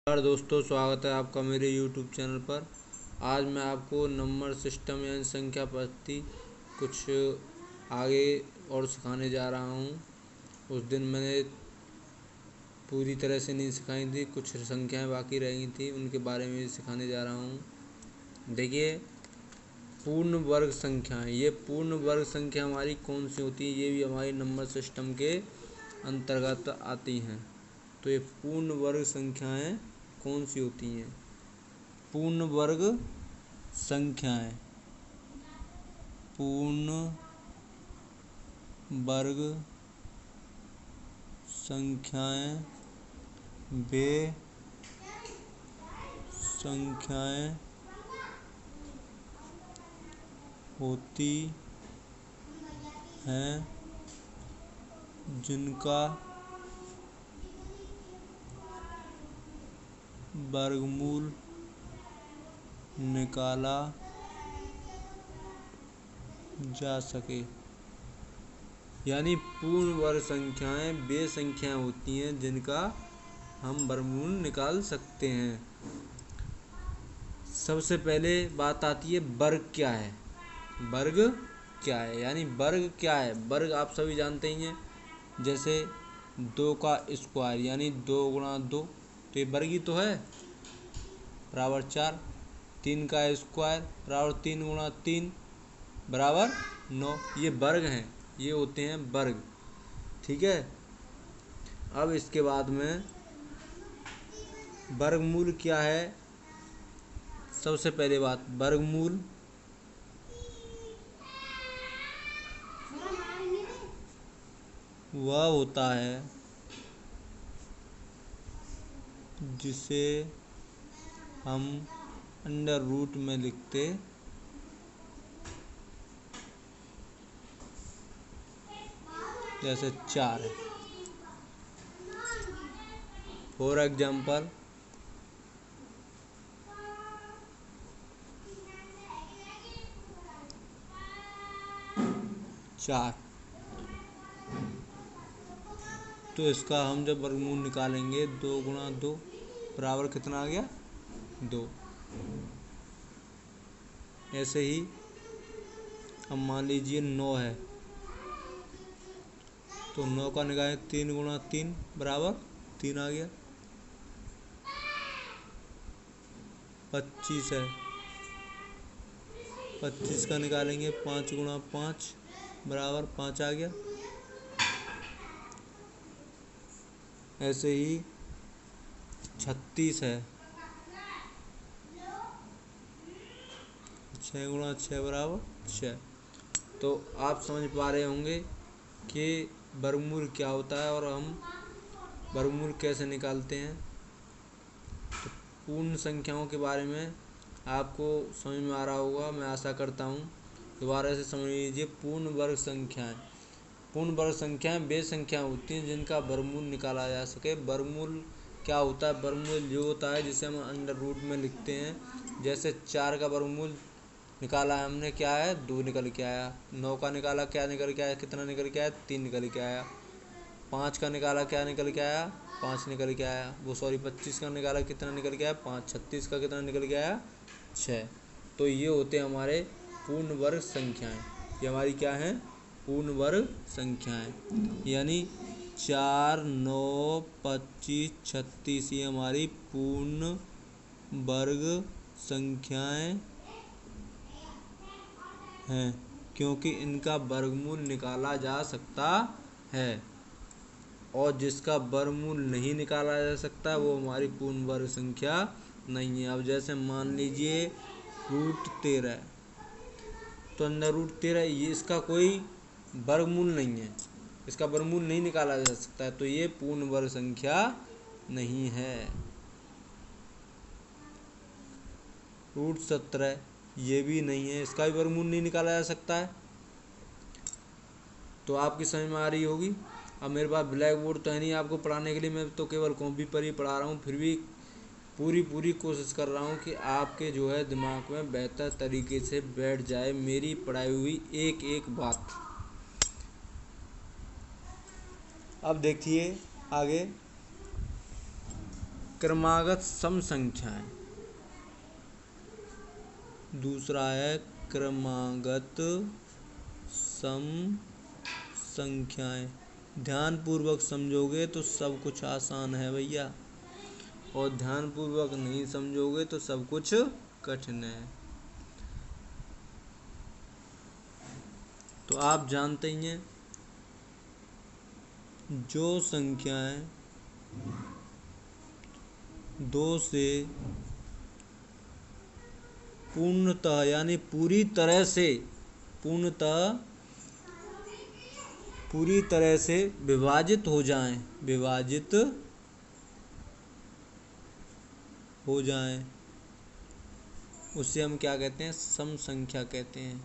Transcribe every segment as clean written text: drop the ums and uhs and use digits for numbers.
नमस्कार दोस्तों, स्वागत है आपका मेरे YouTube चैनल पर। आज मैं आपको नंबर सिस्टम यानी संख्या पद्धति कुछ आगे और सिखाने जा रहा हूँ। उस दिन मैंने पूरी तरह से नहीं सिखाई थी, कुछ संख्याएं बाकी रह गई थी, उनके बारे में सिखाने जा रहा हूँ। देखिए, पूर्ण वर्ग संख्याएं, ये पूर्ण वर्ग संख्या हमारी कौन सी होती है, ये भी हमारी नंबर सिस्टम के अंतर्गत आती हैं। तो ये पूर्ण वर्ग संख्याएं कौन सी होती हैं? पूर्ण वर्ग संख्याएं, पूर्ण वर्ग संख्याएं वे संख्याएं होती हैं जिनका वर्गमूल निकाला जा सके। यानी पूर्ण वर्ग संख्याएं वे संख्याएं होती हैं जिनका हम वर्गमूल निकाल सकते हैं। सबसे पहले बात आती है वर्ग क्या है। वर्ग क्या है, यानी वर्ग क्या है? वर्ग आप सभी जानते ही हैं, जैसे 2 का स्क्वायर यानी 2 गुणा 2, तो ये वर्ग ही तो है, बराबर 4। 3 का स्क्वायर बराबर 3 गुणा 3 बराबर 9। ये वर्ग हैं, ये होते हैं वर्ग। ठीक है। अब इसके बाद में वर्गमूल क्या है। सबसे पहले बात, वर्गमूल वह होता है जिसे हम अंडर रूट में लिखते जैसे 4 है। फॉर एग्जाम्पल, 4, तो इसका हम जब वर्गमूल निकालेंगे 2 गुणा 2 बराबर कितना आ गया? 2। ऐसे ही अब मान लीजिए 9 है, तो 9 का निकालें 3 गुणा 3 बराबर 3 आ गया। 25 है, 25 का निकालेंगे 5 गुणा 5 बराबर 5 आ गया। ऐसे ही 36 है, 6 गुणा 6 बराबर 6। तो आप समझ पा रहे होंगे कि वर्गमूल क्या होता है और हम वर्गमूल कैसे निकालते हैं। तो पूर्ण संख्याओं के बारे में आपको समझ में आ रहा होगा, मैं आशा करता हूँ। दोबारा से समझ लीजिए, पूर्ण वर्ग संख्याएं, पूर्ण वर्ग संख्याएं वे संख्याएं होती हैं जिनका वर्गमूल निकाला जा सके। वर्गमूल क्या होता है? वर्गमूल जो होता है जिसे हम अंडर रूट में लिखते हैं। जैसे 4 का वर्गमूल निकाला है हमने, क्या है? 2 निकल के आया। 9 का निकाला, क्या निकल के आया? कितना निकल के आया? 3 निकल के आया। 5 का निकाला, क्या निकल के आया? 5 निकल के आया। 25 का निकाला, कितना निकल के आया? 5। 36 का कितना निकल के आया? 6। तो ये होते हैं हमारे पूर्ण वर्ग संख्याएं। ये हमारी क्या है? पूर्ण वर्ग संख्याएं। यानी 4, 9, 25, 36 ये हमारी पूर्ण वर्ग संख्याएं हैं, क्योंकि इनका वर्गमूल निकाला जा सकता है। और जिसका वर्गमूल नहीं निकाला जा सकता वो हमारी पूर्ण वर्ग संख्या नहीं है। अब जैसे मान लीजिए √13, तो अंदर √13 ये इसका कोई वर्गमूल नहीं है, इसका वर्गमूल नहीं निकाला जा सकता है, तो ये पूर्ण वर्ग संख्या नहीं है। √17 ये भी नहीं है, इसका भी वर्गमूल नहीं निकाला जा सकता है। तो आपकी समझ में आ रही होगी। अब मेरे पास ब्लैक बोर्ड तो है नहीं आपको पढ़ाने के लिए, मैं तो केवल कॉपी पर ही पढ़ा रहा हूँ। फिर भी पूरी कोशिश कर रहा हूँ कि आपके जो है दिमाग में बेहतर तरीके से बैठ जाए मेरी पढ़ाई हुई एक एक बात। अब देखिए आगे, क्रमागत सम संख्याएं। दूसरा है क्रमागत सम संख्याएं। ध्यान पूर्वक समझोगे तो सब कुछ आसान है भैया, और ध्यान पूर्वक नहीं समझोगे तो सब कुछ कठिन है। तो आप जानते ही हैं, जो संख्याएं 2 से पूर्णतः यानी पूरी तरह से विभाजित हो जाएं, उसे हम क्या कहते हैं? सम संख्या कहते हैं।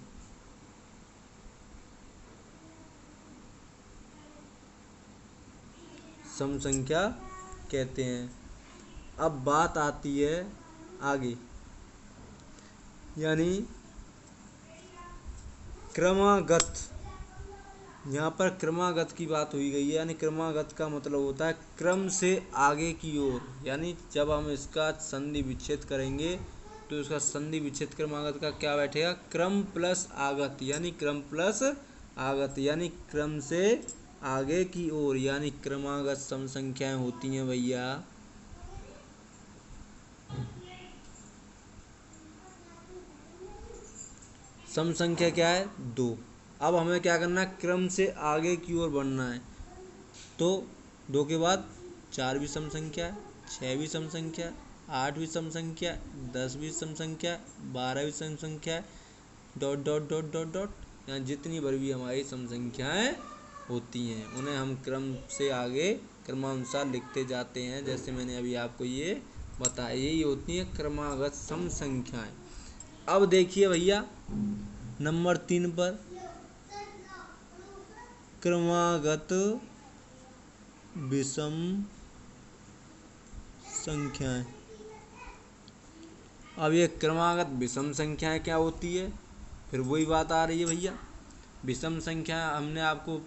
सम संख्या कहते हैं। अब बात आती है आगे, यानी क्रमागत। यहाँ पर क्रमागत की बात हुई गई है, यानी क्रमागत का मतलब होता है क्रम से आगे की ओर। यानी जब हम इसका संधि विच्छेद करेंगे तो इसका संधि विच्छेद क्रमागत का क्या बैठेगा? क्रम प्लस आगत, यानी क्रम प्लस आगत, यानी क्रम से आगे की ओर, यानी क्रमागत सम संख्याएं होती हैं भैया। सम संख्या क्या है? 2। अब हमें क्या करना है? क्रम से आगे की ओर बढ़ना है। तो 2 के बाद 4 भी सम संख्या है, 6 भी सम संख्या है, 8 भी सम संख्या है, 10 भी सम संख्या है, 12 भी सम संख्या है, dot dot dot dot dot, यहाँ जितनी बार भी हमारी सम संख्याएं होती हैं उन्हें हम क्रम से आगे क्रमानुसार लिखते जाते हैं। जैसे मैंने अभी आपको ये बताया, यही होती है क्रमागत सम संख्याएं। अब देखिए भैया नंबर 3 पर क्रमागत विषम संख्याएं। अब ये क्रमागत विषम संख्याएं क्या होती है? फिर वही बात आ रही है भैया। विषम संख्या हमने आपको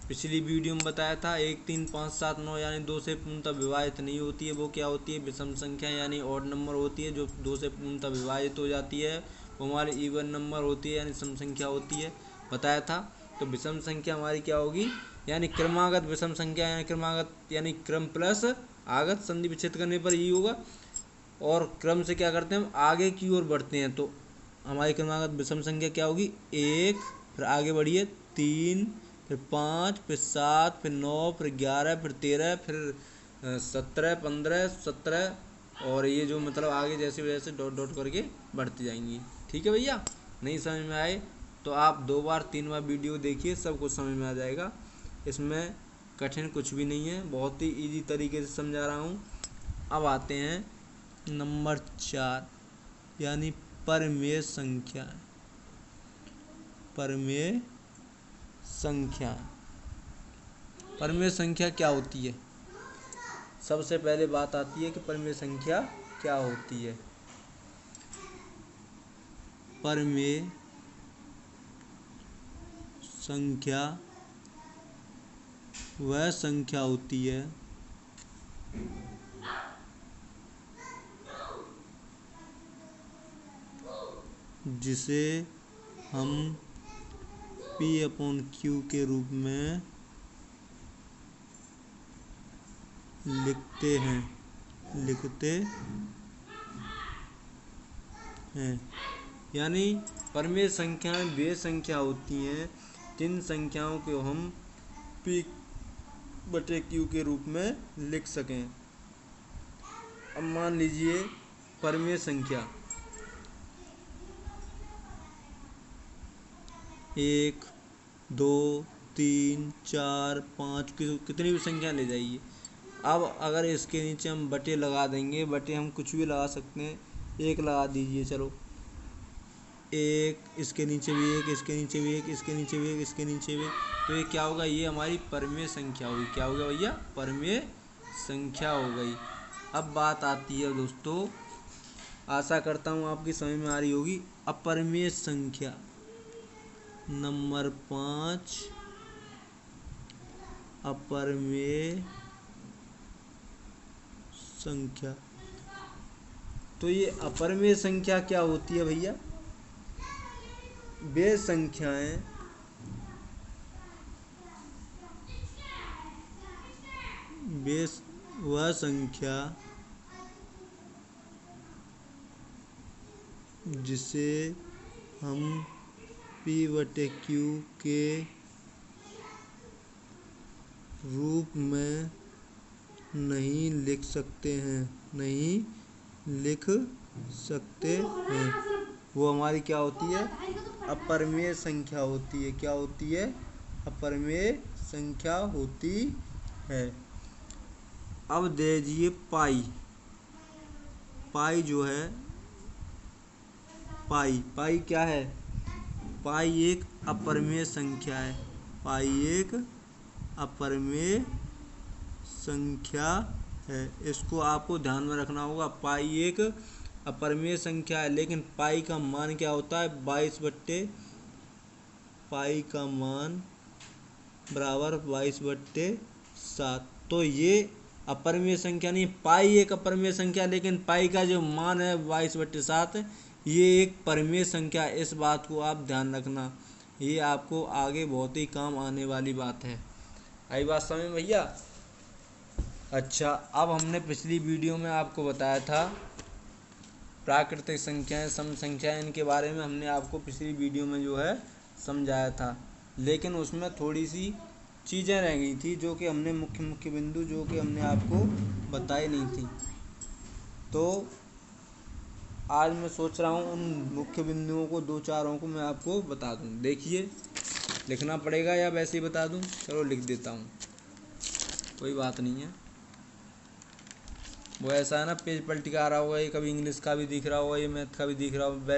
पिछली वीडियो में बताया था, 1 3 5 7 9 यानी 2 से पूर्णतः विभाजित नहीं होती है, वो क्या होती है? विषम संख्या, यानी ऑड नंबर होती है जो 2 से पूर्णतः विभाजित हो जाती है, वो हमारी इवन नंबर होती है, यानी सम संख्या होती है, बताया था। तो विषम संख्या हमारी क्या होगी? यानी क्रमागत विषम संख्या, यानी क्रमागत यानी क्रम प्लस आगत, संधि विच्छेद करने पर यही होगा। और क्रम से क्या करते हैं हम? आगे की ओर बढ़ते हैं, तो हमारी क्रमागत विषम संख्या क्या होगी? 1, फिर आगे बढ़िए 3, फिर 5, फिर 7, फिर 9, फिर 11, फिर 13, फिर 17, 15, 17, और ये जो मतलब आगे जैसे जैसे डॉट डॉट करके बढ़ती जाएंगी। ठीक है भैया? नहीं समझ में आए तो आप 2 बार 3 बार वीडियो देखिए, सब कुछ समझ में आ जाएगा। इसमें कठिन कुछ भी नहीं है, बहुत ही इजी तरीके से समझा रहा हूँ। अब आते हैं नंबर 4, यानी परमेय संख्या। परमेय संख्या, परमेय संख्या क्या होती है? सबसे पहले बात आती है कि परमेय संख्या क्या होती है। परमेय संख्या वह संख्या होती है जिसे हम P/Q के रूप में लिखते हैं। यानी परमेय संख्याएं वे संख्या होती हैं जिन संख्याओं को हम P/Q के रूप में लिख सकें। अब मान लीजिए परमेय संख्या 1 2 3 4 5 कितनी भी संख्या ले जाइए। अब अगर इसके नीचे हम बटे लगा देंगे, बटे हम कुछ भी लगा सकते हैं, 1 लगा दीजिए, चलो 1, इसके नीचे भी 1, इसके नीचे भी 1, इसके नीचे भी 1, इसके नीचे भी 1, तो ये क्या होगा? ये हमारी परमेय संख्या होगी। क्या होगा भैया? परमेय संख्या हो गई। अब बात आती है दोस्तों, आशा करता हूँ आपकी समझ में आ रही होगी, अपरमेय संख्या नंबर 5, अपरमेय संख्या। तो ये अपरिमेय संख्या क्या होती है भैया? वे संख्याएं वह संख्या जिसे हम P/Q के रूप में नहीं लिख सकते हैं, वो हमारी क्या होती है? अपरिमेय संख्या होती है। क्या होती है? अपरिमेय संख्या होती है। अब दीजिए पाई। पाई जो है, पाई क्या है? पाई एक अपरिमेय संख्या है। पाई एक अपरिमेय संख्या है। इसको आपको ध्यान में रखना होगा। पाई एक अपरिमेय संख्या है, लेकिन पाई का मान क्या होता है? 22/, पाई का मान बराबर 22/7। तो ये अपरिमेय संख्या नहीं। पाई एक अपरिमेय संख्या, लेकिन पाई का जो मान है 22/7, ये एक परिमेय संख्या। इस बात को आप ध्यान रखना, ये आपको आगे बहुत ही काम आने वाली बात है। आई बात समझ में भैया? अच्छा, अब हमने पिछली वीडियो में आपको बताया था प्राकृतिक संख्याएं, सम संख्याएं, इनके बारे में हमने आपको पिछली वीडियो में जो है समझाया था, लेकिन उसमें थोड़ी सी चीज़ें रह गई थी जो कि हमने मुख्य बिंदु जो कि हमने आपको बताई नहीं थी। तो आज मैं सोच रहा हूँ उन मुख्य बिंदुओं को, 2-4 को मैं आपको बता दूँ। देखिए, लिखना पड़ेगा या वैसे ही बता दूँ? चलो लिख देता हूँ, कोई बात नहीं है। वो ऐसा है ना, पेज पलटी का आ रहा होगा, ये कभी इंग्लिश का भी दिख रहा होगा, ये मैथ का भी दिख रहा होगा।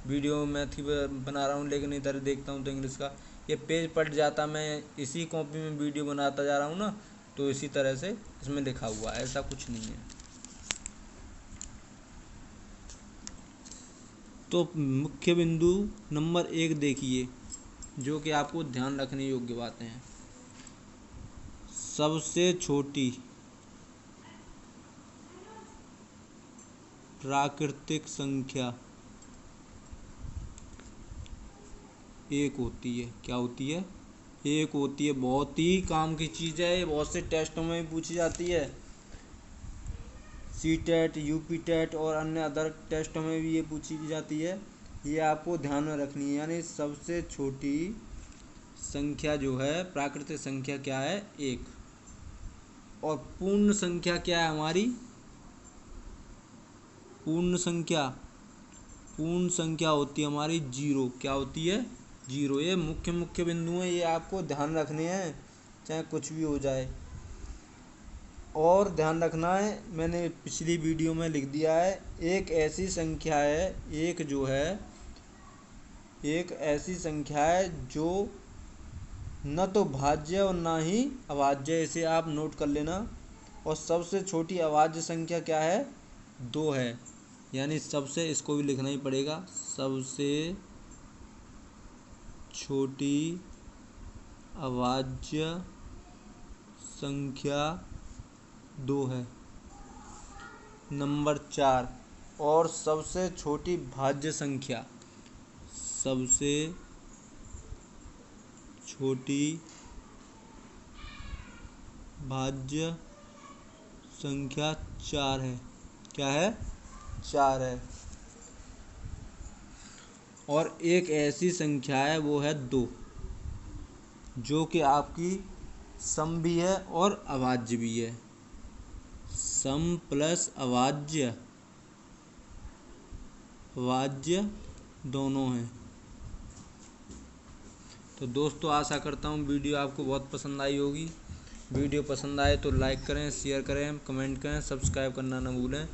वीडियो मैथ की बना रहा हूँ, लेकिन इधर देखता हूँ तो इंग्लिश का ये पेज पलट जाता। मैं इसी कॉपी में वीडियो बनाता जा रहा हूँ ना, तो इसी तरह से इसमें लिखा हुआ है, ऐसा कुछ नहीं है। तो मुख्य बिंदु नंबर 1 देखिए, जो कि आपको ध्यान रखने योग्य बातें हैं। सबसे छोटी प्राकृतिक संख्या 1 होती है। क्या होती है? 1 होती है। बहुत ही काम की चीज़ है, बहुत से टेस्टों में भी पूछी जाती है। CTET, UPTET और अन्य अदर टेस्टों में भी ये पूछी जाती है। ये आपको ध्यान में रखनी है। यानी सबसे छोटी संख्या जो है, प्राकृतिक संख्या क्या है? 1। और पूर्ण संख्या क्या है हमारी? पूर्ण संख्या होती है हमारी 0। क्या होती है? 0। ये मुख्य बिंदु हैं, ये आपको ध्यान रखने हैं, चाहे कुछ भी हो जाए। और ध्यान रखना है, मैंने पिछली वीडियो में लिख दिया है, एक ऐसी संख्या है, एक जो है एक ऐसी संख्या है जो न तो भाज्य और ना ही अभाज्य। इसे आप नोट कर लेना। और सबसे छोटी अभाज्य संख्या क्या है? 2 है। यानी सबसे, इसको भी लिखना ही पड़ेगा, सबसे छोटी अभाज्य संख्या 2 है। नंबर 4, और सबसे छोटी भाज्य संख्या, सबसे छोटी भाज्य संख्या 4 है। क्या है? 4 है। और एक ऐसी संख्या है, वो है 2, जो कि आपकी सम भी है और अभाज्य भी है। सम प्लस अभाज्य दोनों हैं। तो दोस्तों, आशा करता हूँ वीडियो आपको बहुत पसंद आई होगी। वीडियो पसंद आए तो लाइक करें, शेयर करें, कमेंट करें, सब्सक्राइब करना ना भूलें।